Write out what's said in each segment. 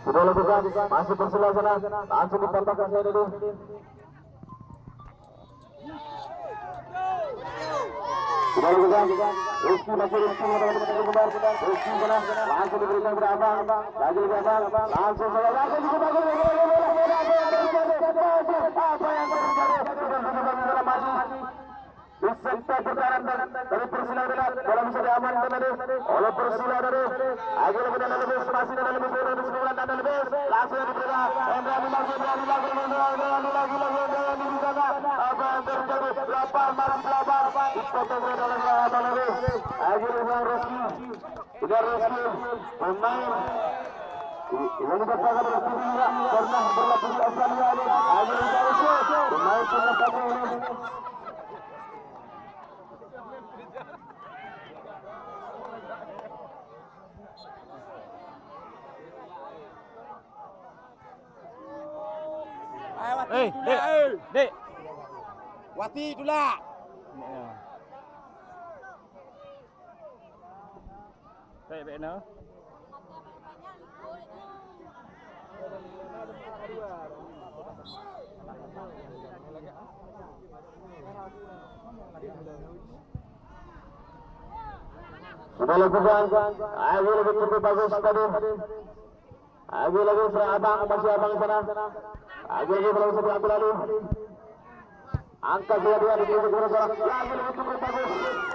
sudah lakukan, masih Persela sana, langsung dipatahkan saya dulu. Sudah lakukan, Rizky masih Rizky sana, langsung diberikan kepada Abang, lagi Abang, langsung saya langsung apa yang terjadi? Disentak pertahanan dari Persela bola bisa diamankan oleh Persela Agil benar lebih masih dalam lebih dari 9 dan lebih langsung diberikan Hendra lagi di sana apa yang terjadi 8 masih 8 dipotong oleh Agil dengan Rizky pemain ini berkata berpindah pernah berlatih di Australia Agil pemain ini Dek. Wati itulah. Baik no. Sudah lakukan, Agil lebih cukup bagus tadi. Agil lagi Abang masih Abang sana. Agil lagi belum sempat ambil lalu. Angkat dia di sini kurang-kurang. Lagi lebih cukup bagus.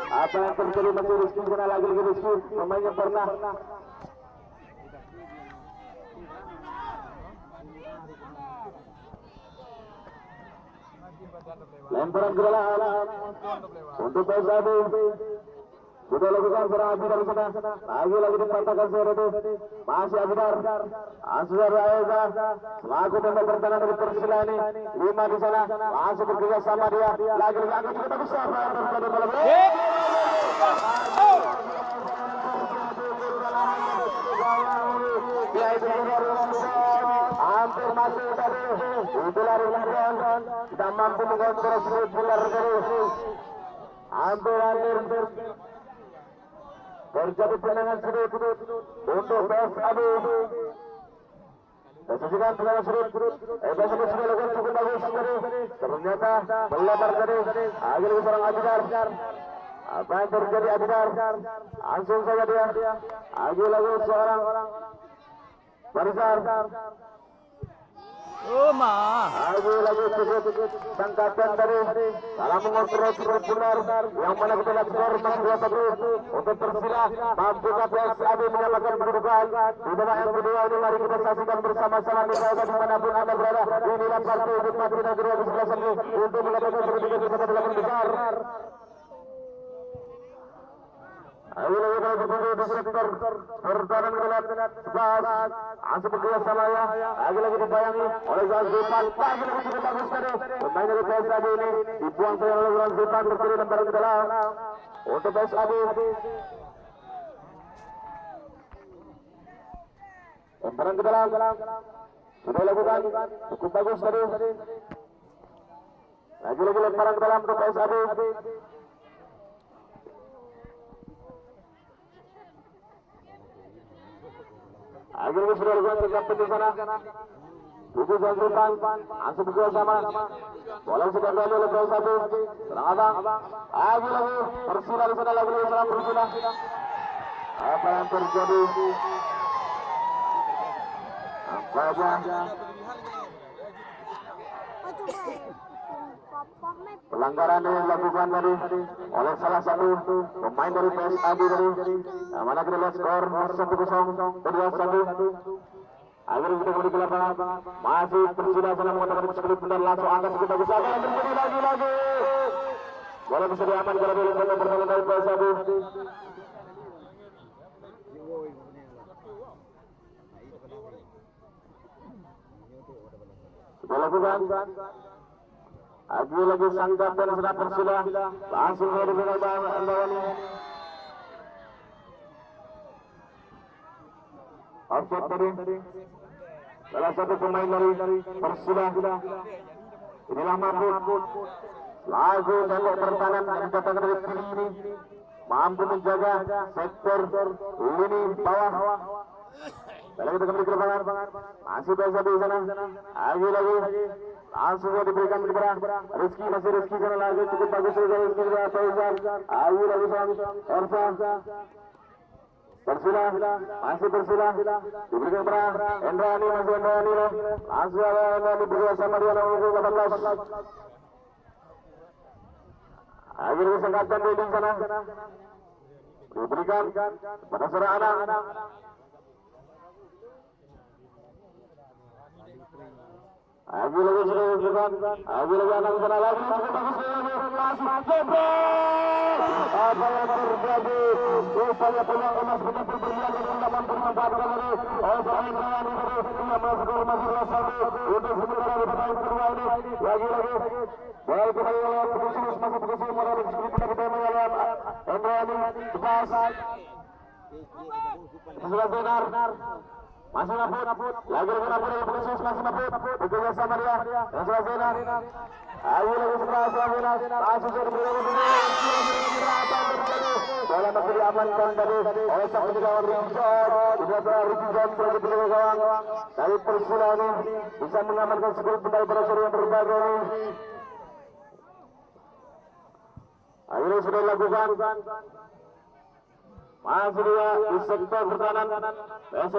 Apa yang terjadi masih Rizky sana lagi Rizky pemainnya pernah. Lemparan ke dalam untuk PSAB. Sudah lakukan serang Abidar di sana. Lagi dipatahkan Seredo. Masih Abidar. Ansar Raeza. Selaku pemain pertahanan dari Persela ini. 5 di sana. Langsung bekerja sama dia. Lagi angkat juga bagus. Hampir masuk tadi. Itu lari-larian. Tidak mampu mengontrol bola terus. Hampir. Terjadi tendangan sudut untuk PSAB. Saksikan tendangan sudut. PSAB sudah lakukan cukup bagus tadi. Ternyata melebar tadi. Akhirnya seorang Abidar. Apa yang terjadi Abidar? Langsung saja dia. Akhirnya lagi seorang Barisar. Lagi cukup sangkatan tadi dalam mengontrol cukup benar yang mana kita lihat skor masih 2-1 untuk Persela. Mampukah PSAB menyamakan kedudukan di babak yang kedua ini? Mari kita saksikan bersama-sama misalnya dimanapun anda berada. Inilah partai untuk mati dan kedua kesebelasan untuk mengatakan kedudukan bersama 8 besar. Ayo kita berdiri di sektor pertahanan gelap sebelas. Asal bekerja sama ya. Lagi dibayangi oleh Zulfan. Lagi cukup bagus tadi. Pemain dari PSAB ini dibuang saja oleh Zulfan berdiri lemparan ke dalam untuk PSAB. Lemparan ke dalam. Sudah lakukan cukup bagus tadi. Lagi lemparan ke dalam untuk PSAB. Akhirnya sudah lakukan segera di sana. Tujuh Zulfan, langsung bekerja sama. Bola sudah berada oleh PSAB. Serang Abang. Lagi Persela di sana lagi serang Persela. Apa yang terjadi? Apa aja? Pelanggaran yang dilakukan tadi oleh salah satu pemain dari PSAB tadi. Yang mana kita lihat skor 1-0 kedua 1. Akhirnya kita kembali ke lapangan. Masih Persela sana mengatakan sekelip dan langsung angkat sedikit bagus. Apa yang terjadi lagi? Bola bisa diamankan oleh pemain pertahanan dari PSAB. Sudah lakukan. Lagi sangkatan sudah Persela. Langsung saja diberikan Andawani. Offset tadi. Salah satu pemain dari Persela. Inilah Mahmud. Lagu tembok pertahanan yang didatangkan dari tim ini. Mampu menjaga sektor lini bawah. Lagi kembali ke lapangan. Masih biasa di sana. Lagi. Langsung diberikan kepada Rizky, masih Rizky sana lagi cukup bagus juga Rizky juga Faizal. Lagi Ersa. Persila, masih Persila. Diberikan kepada Endrani, masih Endrani. Langsung ada Endrani berdua sama dia nomor 18. Lagi disangkatkan di sana. Diberikan pada seorang anak. Lagi sudah diberikan. Lagi anak sana lagi. Apa yang terjadi? Rupanya peluang emas betul-betul berlian dan dapat bermanfaatkan ini. Seorang Indra ini yang masuk ke masuk ke satu untuk sementara di pertandingan kedua ini. Lagi. Baik kembali oleh Pekusius, masih Pekusius modal seperti kita melihat Indra ini lepas. Sudah benar. Masih Mahfud. Lagi Mahfud dari Pekusius, masih Mahfud. Bekerja sama dia. Yang sudah benar. Ayo lagi setelah Zena. Langsung sudah diberikan. Bola masih diamankan tadi oleh sang penjaga Richard. Sudah Richard sebagai penjaga gawang dari Persila ini bisa mengamankan skor kembali pada seri yang berbeda ini. Akhirnya sudah dilakukan. Masih dia di sektor pertahanan. Biasa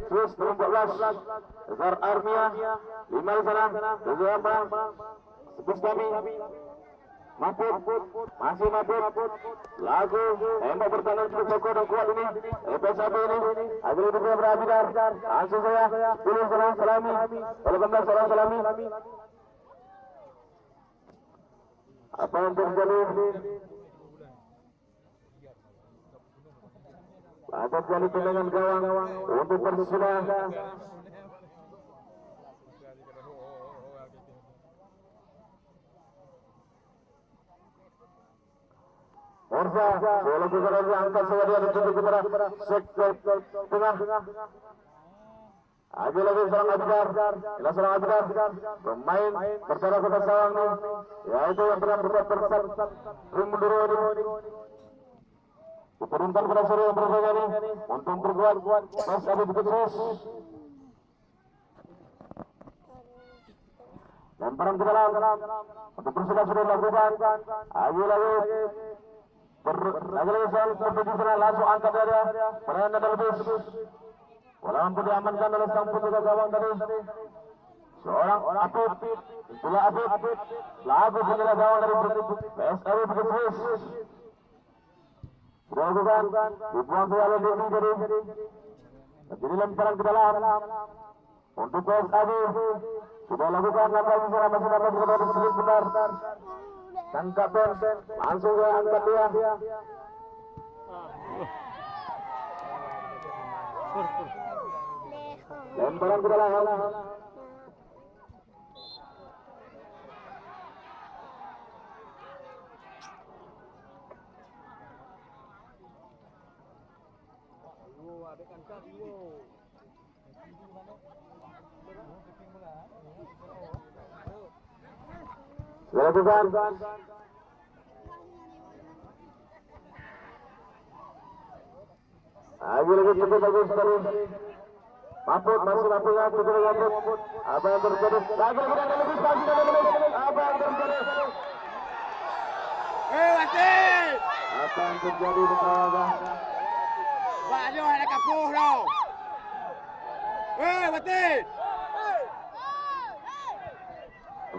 terus 14. Besar Armia 5 di sana. Bersama Bustami. Mahfud, masih Mahfud. Lagu tembak bertahan cukup kokoh dan kuat ini. PSAB ini. Akhirnya diberi Abidar. Langsung saya 10 seorang Salami. 18 seorang Salami. Apa yang terjadi? Ada kali tendangan gawang untuk Persila. Orsa, bola keluar angkat saya dia dituju kepada sektor tengah. Lagi seorang Abidar. Pemain Persela Kota Sawang ini, yaitu yang pernah berbuat persat Rimunduro ini. Diturunkan pada seri yang berbeda ini untuk berbuat pas ada terus. Lemparan ke dalam untuk Persela sudah dilakukan. Lagi soal tertuju sana langsung angkat dia. Perayaan ada lebih. Bola mampu diamankan oleh sang penjaga gawang tadi. Seorang Apip. Itulah Apip. Lagu penjaga gawang dari PSIB Bukit. Sudah lakukan. Dibuang saya oleh Dini jadi. Jadi lemparan ke dalam. Untuk PSIB. Sudah lakukan langkah bisa masih dapat kepada sulit benar. Tangkap Ben, langsung ke angkat dia. Lemparan ke dalam. Sudah lakukan. Lagi cukup bagus tadi. Mahfud masih Mahfud cukup Mahfud. Apa yang terjadi? Lagi ada lebih pagi dan lebih. Apa yang terjadi? Wasit! Apa yang terjadi di bawah? Banyak ada kapuh loh. Wasit!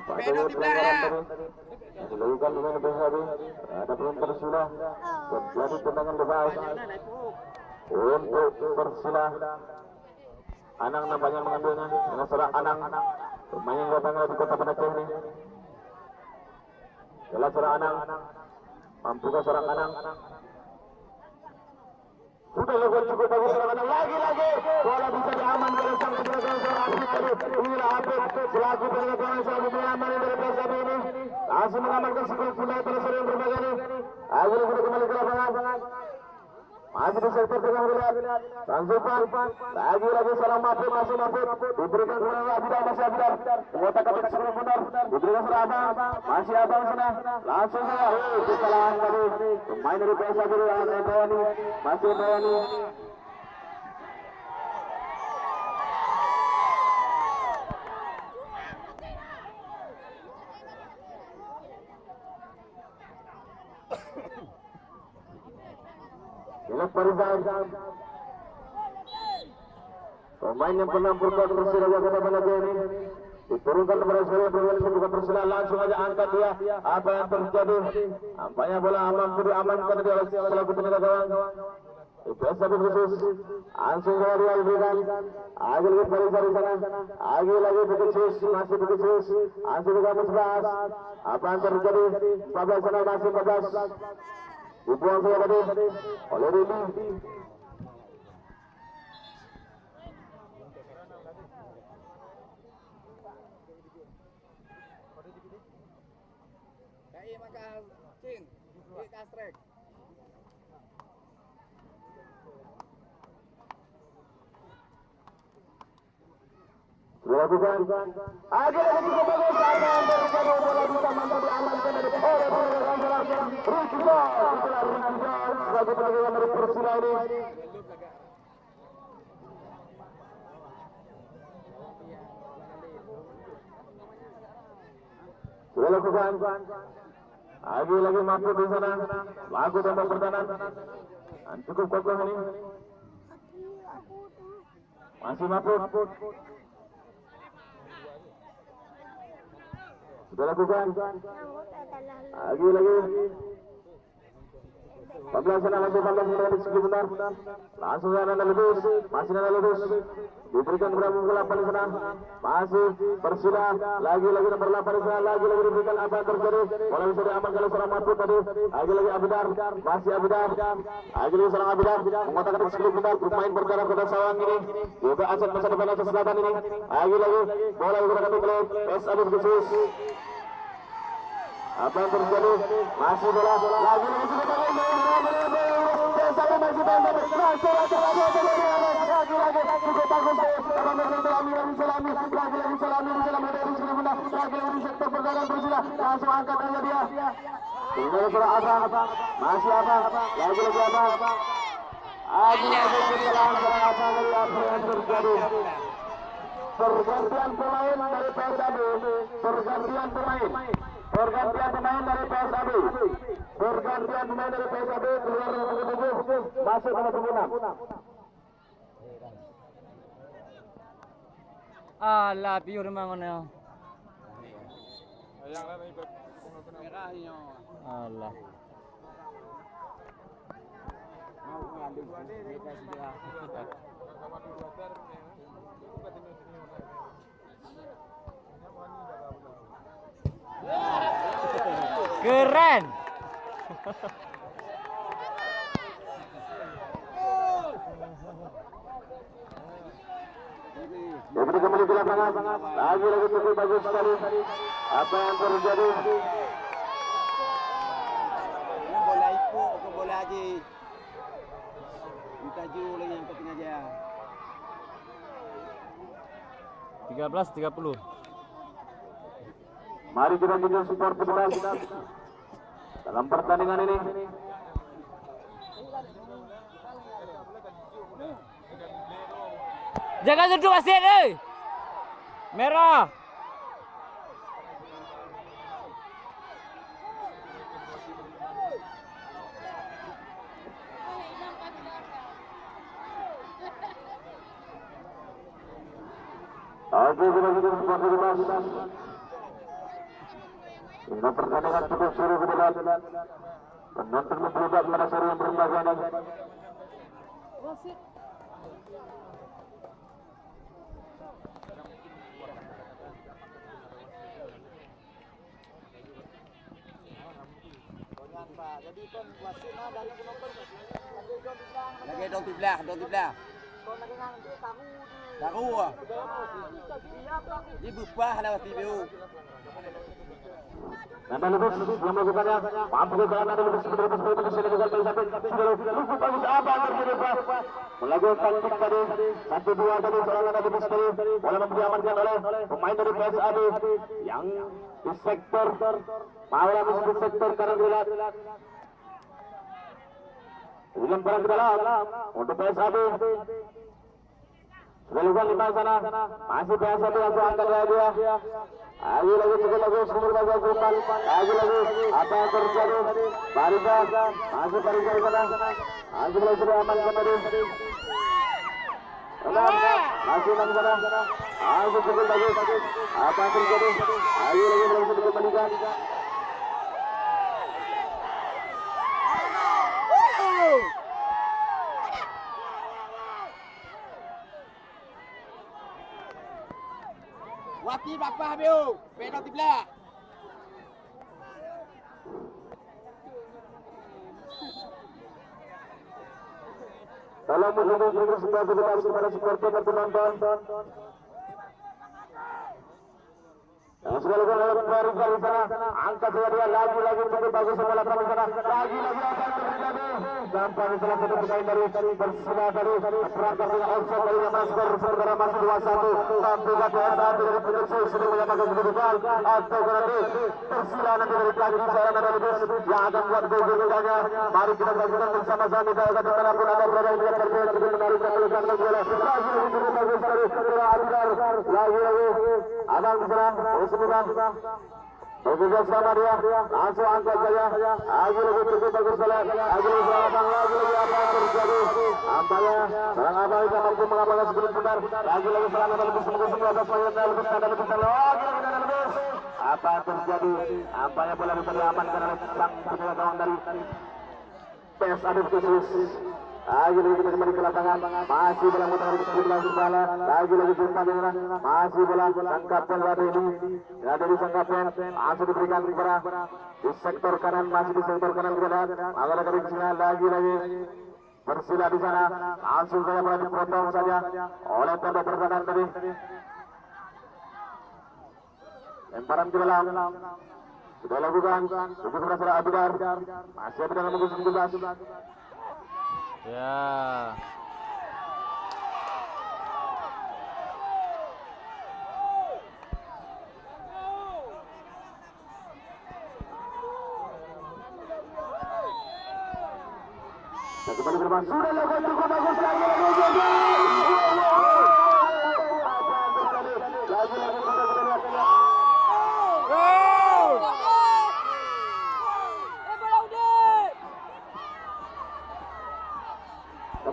Penalti pelanggaran dilakukan dengan PSIB. Ada pelempar Persila terjadi tendangan bebas untuk Persila. Anang nampaknya mengambilnya dengan seorang Anang, pemain yang datang dari Kota Penaceh ini. Jelas seorang Anang, mampukah seorang Anang? Sudah lakukan cukup bagus seorang Anang. Lagi bola bisa diaman oleh sang penjaga seorang Apip tadi. Inilah Apip selaku penjaga gawang selalu mengaman dari PSIB ini. Langsung mengamankan skor punai pada seri yang berbeda ini. Akhirnya sudah kembali ke lapangan. Masih di sektor tengah melihat Sanzupan. Lagi seorang Mahfud, masih Mahfud. Diberikan kepada Abidar, masih Abidar. Mengotak kapten sebelum benar. Diberikan seorang Abang, masih Abang sana. Langsung saja. Kesalahan tadi. Pemain dari PSIB yang Endrawani, masih Endrawani. Milik Farizal. Pemain yang pernah berbuat Persila Jakarta Balaga ini diturunkan kepada Surya Perwali membuka Persila, langsung aja angkat dia. Apa yang terjadi? Nampaknya bola diamankan oleh selaku penjaga gawang. IPS Sabit khusus langsung bola dia diberikan. Agil lagi Farizal di sana. Agil lagi Bukit Sus, masih Bukit Sus. Langsung juga 11. Apa yang terjadi? 14 sana masih 14. Dibuang saja tadi oleh Rudi. Kai maka cing, di kastrek. Dilakukan. Agil lagi cukup bagus. Apa yang terjadi? Bola bisa mampu diamankan dari Rizal. Sebagai penjaga dari Persila ini. Dilakukan. Agil lagi Mahfud di sana. Lagu tembak pertahanan. Dan cukup kokoh ini. Masih Mahfud. Sudah lakukan. Lagi. 14 sana lagi 14 dari segi benar. Langsung Nana Lubis. Masih Nana Lubis. Diberikan kepada bola 8 di sana. Masih Persila. Lagi nomor 8 di sana. Lagi diberikan. Apa yang terjadi? Bola bisa diamankan oleh seorang Mahfud tadi. Lagi Abidar. Masih Abidar. Lagi seorang Abidar. Mengatakan di segi benar. Bermain berdarah Kota Sawang ini. Juga aset masa depan atas selatan ini. Lagi. Bola digunakan oleh PS Abid khusus. Apa yang terjadi? Masih bola. Lagi langsung angkat aja dia. Tinggal Abang. Masih Abang. Lagi Abang. Apa yang terjadi? Pergantian pemain dari PSAB. Pergantian pemain dari PSAB. Keluar nomor 7, masuk nomor 6. Alah, piur mangono. Merahnya. Alah. Mau ngambil mereka sudah. Keren. Jadi kembali ke lapangan. Lagi cukup bagus sekali. Apa yang terjadi? Bola ikut ke bola aja. Kita jauh lagi yang penting aja. 13-30. Mari kita tunjuk support kebetulan dalam pertandingan ini. Jaga sudut wasit, merah. Oke, kita tunjuk support kebetulan. Hingga pertandingan cukup seru kebetulan. Penonton membludak pada seru yang berlagak. Jadi kan wasitnya dari penonton lagi dong tibelah. Tahu. Di bupah lah TBU. Nanda Lubis yang melakukannya, mampu ke jalan Nanda Lubis betul sini juga sampai lupa bagus apa yang terjadi Pak? Melakukan taktik tadi 1-2 tadi seorang Nanda Lubis tadi bola diamankan oleh pemain dari PSAB yang di sektor Mawar di sektor kanan Rilat. Dilemparan ke dalam untuk PSAB. Lakukan lima sana, masih biasa angkat dia. Lagi cukup bagus, umur bagus umpan. Lagi apa yang terjadi? Barisa, masih Barisa di sana. Masih belum sudah aman kembali. Masih di sana. Masih cukup bagus. Apa yang terjadi? Lagi belum sudah dikembalikan. Wati bapa biu. Penalti belah. Dalam menunggu sebuah kebetulan kepada supporter dan penonton. Yang sekali lagi Barisa di sana, angkat saja dia lagi cukup bagus bola di sana. Lagi apa yang terjadi? Sampai salah satu pemain dari Persela tadi terperangkap dengan offside dari Masker saudara masih 2-1. Sampai kata dari penyusul sudah menyamakan kedudukan atau nanti Persela nanti dari lagi di sana dari bus yang akan buat gol-golnya. Mari kita saksikan bersama-sama kita katakan pun ada berada di terkait dengan menarik pelukan bola. Lagi cukup bagus dari saudara Adar. Lagi abang serang Bismillah. Bergegas sama dia, langsung angkat saja. Lagi cukup bagus bola. Lagi abang lagi apa yang terjadi? Ampanya, serang abang itu mampu mengamankan sebelum putar. Lagi serang abang lebih sungguh-sungguh atas mayat dan lebih ada lebih lagi lebih. Apa yang terjadi? Ampanya bola bisa diamankan oleh sang penjaga gawang dari PS Adif Khusus. Lagi kita kembali ke lapangan. Masih bola mutar di sebelah bola. Lagi jumpa dengan masih bola sangkapan lari ini. Ada di sangkapan. Masih diberikan kepada di sektor kanan, masih di sektor kanan kepada agak dari sini lagi Persela di sana. Langsung saja bola dipotong saja oleh tanda pertahanan tadi. Lemparan ke dalam. Sudah lakukan. Cukup berasal Abidar. Masih ada dalam musim 17. Ya. Kembali bermain. Sudah lakukan cukup bagus lagi.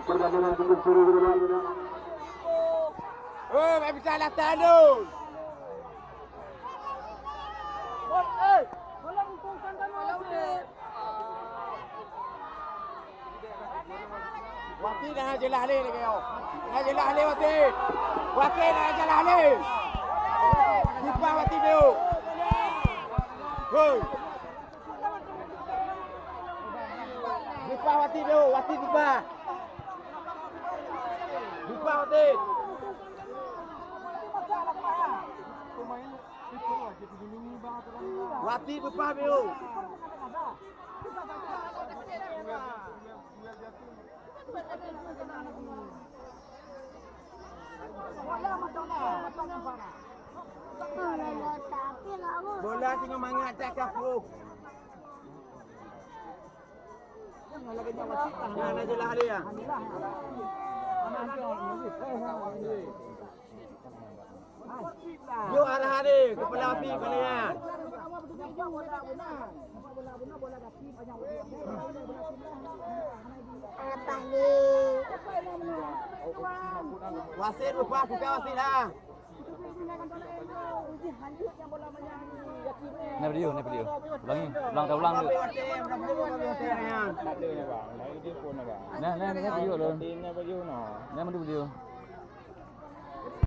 Pertandingan cukup seru berlangsung. Oh, tak bisa lah tanu. Wati dah jelah ni lagi kau. Dah jelah ni Wati. Wati dah jelah ni. Buka Wati biu. Hoi. Buka Wati biu, Wati buka. Buka Wati. Wati buka biu. Bola tengah mangat tak kafu. Jangan aja lah dia. Yo arah dia kepala api kalian. Apa ni? Wasit lupa buka wasit lah. Naik video. Ulang dulu. Nah, video dulu. Nah, video.